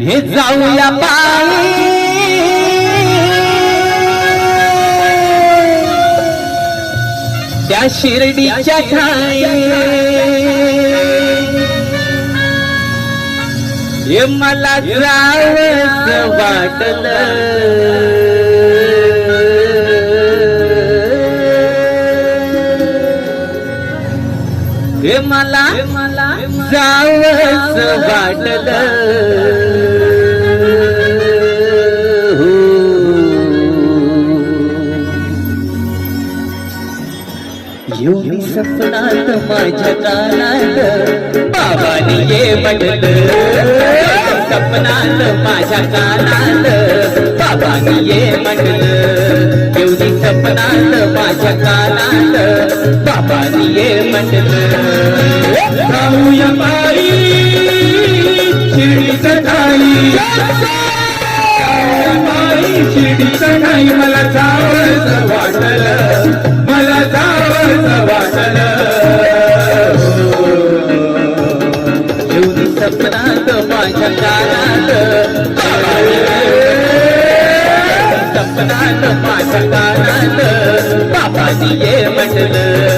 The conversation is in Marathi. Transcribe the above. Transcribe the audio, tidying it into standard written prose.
हे जाऊया पायी त्या शिर्डीच्या ठाई हे मला जावंच वाटलं हे मला जावंच वाटलं येऊन सपनात माझ्या कानात बाबांनी ये म्हटलं सपनात माझ्या कानात बाबांनी ये म्हटलं येऊन सपनात माझ्या कानात बाबांनी ये म्हटलं जाऊया पायी शिर्डीच्या ठाई जाऊया पायी शिर्डीच्या ठाई मला जावंच वाटलं मला जावंच वाटलं येऊन सपनात माझ्या कानात सपनात माझ्या कानात बाबांनी ये म्हटलं